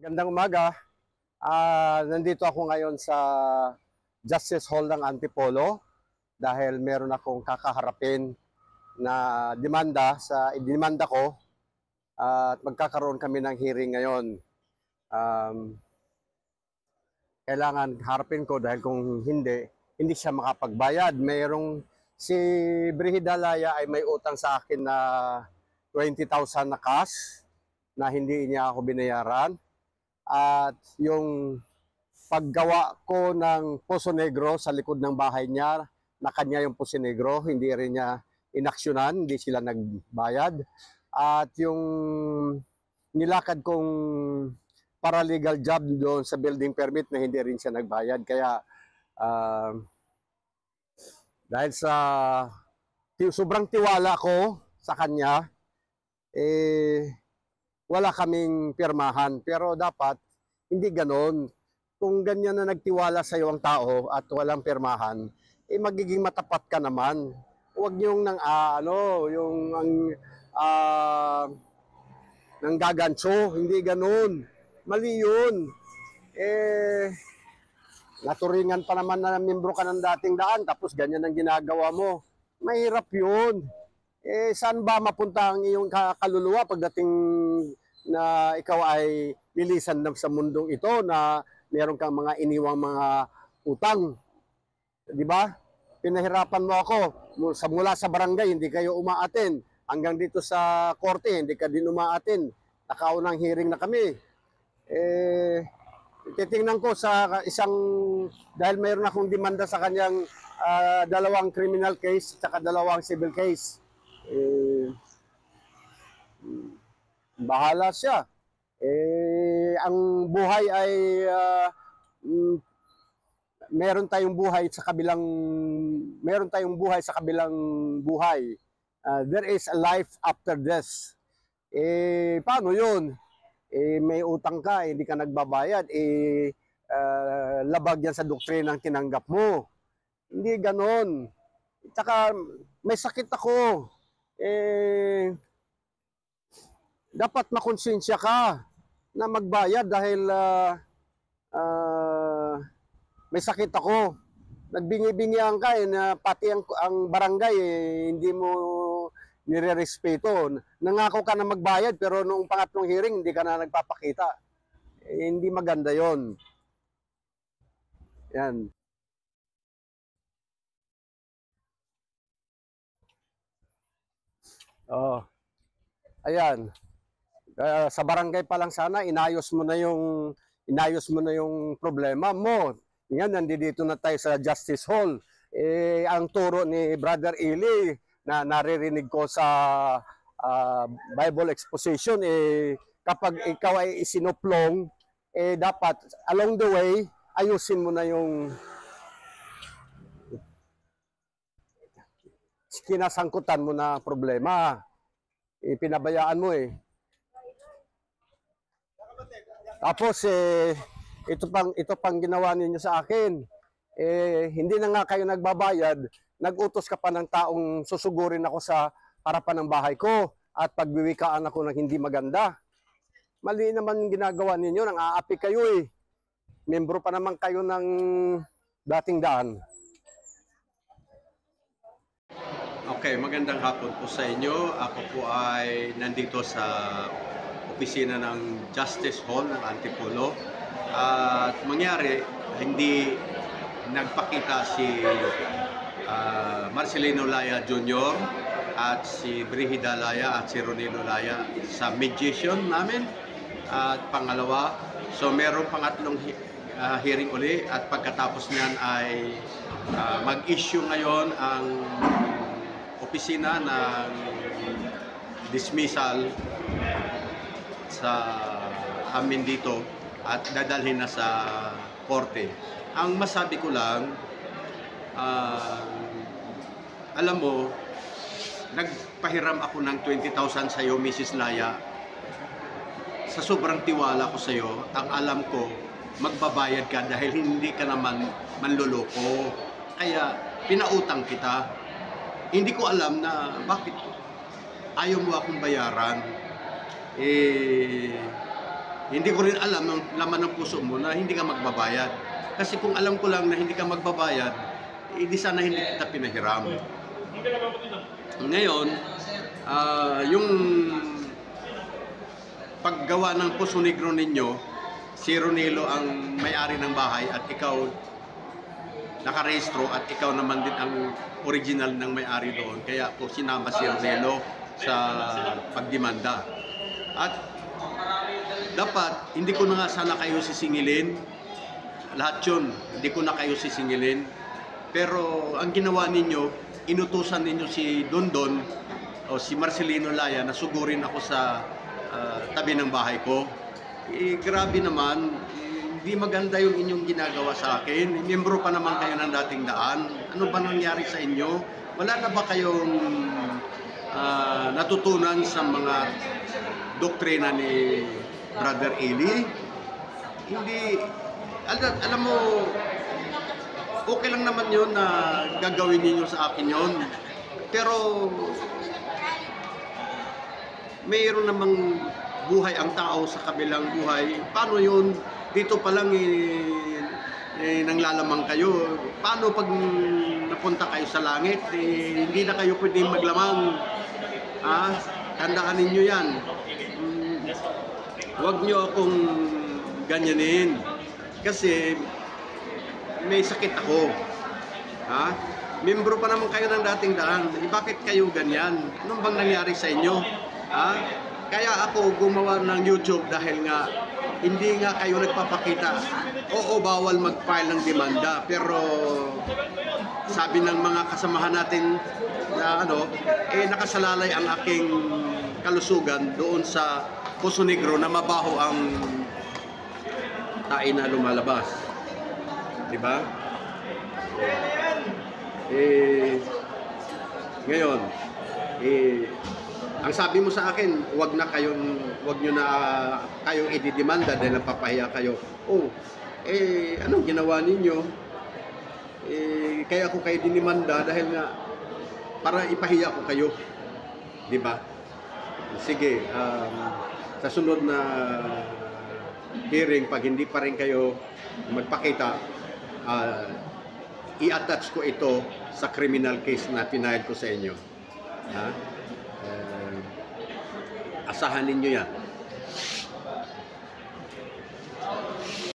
Gandang umaga. Nandito ako ngayon sa Justice Hall ng Antipolo dahil meron akong kakaharapin na demanda ko at magkakaroon kami ng hearing ngayon. Kailangan harapin ko dahil kung hindi siya makapagbayad. Si Brihida Laya ay may utang sa akin na 20,000 na cash na hindi niya ako binayaran. At yung paggawa ko ng Poso Negro sa likod ng bahay niya, na kanya yung Poso Negro, hindi rin niya inaksyonan, hindi sila nagbayad. At yung nilakad kong paralegal job doon sa building permit na hindi rin siya nagbayad. Kaya dahil sa sobrang tiwala ko sa kanya, wala kaming pirmahan. Pero dapat hindi ganon. Kung ganyan na nagtiwala sa iyo ang tao at walang pirmahan, magiging matapat ka naman. Huwag yung nang gagancho, hindi ganon. Mali yun. Naturingan pa naman na membro ka ng dating daan, tapos ganyan ang ginagawa mo. Mahirap yun. Saan ba mapunta ang iyong kaluluwa pagdating na ikaw ay lilisan sa mundong ito na meron kang mga iniwang mga utang? Di ba? Pinahirapan mo ako. Mula sa barangay, hindi kayo umaaten. Hanggang dito sa korte, hindi ka din umaaten. Nakaunang hearing na kami. Titingnan ko sa dahil mayroon akong demanda sa kanyang 2 criminal case at 2 civil case. Bahala siya. Ang buhay ay meron tayong buhay sa kabilang buhay. There is a life after death. Paano 'yun? May utang ka, hindi ka nagbabayad, labag yan sa doktrinang tinanggap mo. Hindi ganon. Tsaka may sakit ako. Dapat makonsensya ka na magbayad dahil may sakit ako. Nagbingi-bingihan ka na pati ang barangay hindi mo nire-respeto. Nangako ka na magbayad pero noong pangatlong hearing hindi ka na nagpapakita. Hindi maganda 'yon. Yan. Oh. Ayan. Sa barangay pa lang sana inayos mo na yung problema mo. Yan, nandito na tayo sa Justice Hall. Ang turo ni Brother Eli na naririnig ko sa Bible exposition, kapag ikaw ay isinuplong, dapat along the way ayusin mo na yung kinasangkutan mo na problema. Pinabayaan mo Tapos ito pang ginawa ninyo sa akin. Hindi na nga kayo nagbabayad, nagutos ka pa ng taong susugurin ako sa harapan ng bahay ko at pagbiwikaan ako ng hindi maganda. Mali naman ginagawa ninyo, nang aapi kayo Membro pa naman kayo ng dating daan. Okay, magandang hapon po sa inyo. Ako po ay nandito sa opisina ng Justice Hall ng Antipolo. At mangyari, hindi nagpakita si Marcelino Laya Jr. at si Brihida Laya at si Ronilo Laya sa mediation namin. At pangalawa, so merong pangatlong hearing uli at pagkatapos niyan ay mag-issue ngayon ang opisina ng dismissal sa amin dito at dadalhin na sa korte. Ang masabi ko lang, alam mo, nagpahiram ako ng 20,000 sa iyo, Mrs. Laya. Sa sobrang tiwala ko sa iyo, ang alam ko, magbabayad ka dahil hindi ka naman manloloko. Kaya pinautang kita. Hindi ko alam na bakit ayaw mo akong bayaran. Hindi ko rin alam ang laman ng puso mo na hindi ka magbabayad. Kasi kung alam ko lang na hindi ka magbabayad, di sana hindi kita pinahiram. Ngayon, yung paggawa ng Poso Negro ninyo, si Ronelo ang may-ari ng bahay at ikaw nakarehistro at ikaw naman din ang original ng may-ari doon. Kaya po sinama si Ronelo sa pagdemanda. At dapat, hindi ko na nga sana kayo sisingilin. Lahat yun, hindi ko na kayo sisingilin. Pero ang ginawa ninyo, inutusan ninyo si Dondon o si Marcelino Laya na sugurin ako sa tabi ng bahay ko. Grabe naman, hindi maganda yung inyong ginagawa sa akin. Miyembro pa naman kayo ng dating daan. Ano ba nangyari sa inyo? Wala na ba kayong natutunan sa mga doktrina ni Brother Eli? Hindi, alam mo, okay lang naman yun na gagawin ninyo sa akin yun. Pero mayroon namang buhay ang tao sa kabilang buhay. Paano yun? Dito pa lang nanglalamang kayo. Paano pag napunta kayo sa langit? Hindi na kayo pwedeng maglamang. Tandaan ninyo yan. Huwag nyo akong ganyanin. Kasi may sakit ako. Membro pa naman kayo ng dating daan. Bakit kayo ganyan? Anong bang nangyari sa inyo? Kaya ako gumawa ng YouTube dahil nga hindi nga kayo nagpapakita. Oo, bawal mag-file ng demanda, pero sabi ng mga kasamahan natin na nakasalalay ang aking kalusugan doon sa Poso Negro na mabaho ang tae na lumalabas. Diba? Ngayon, ang sabi mo sa akin, wag nyo na kayong ididemanda dahil napapahiya kayo. Anong ginawa ninyo? Kaya ako kayo dinimanda dahil nga para ipahiya ko kayo. Di ba? Sige, sa sunod na hearing, pag hindi pa rin kayo magpakita, i-attach ko ito sa criminal case na pinahid ko sa inyo. Asahan ninyo yan.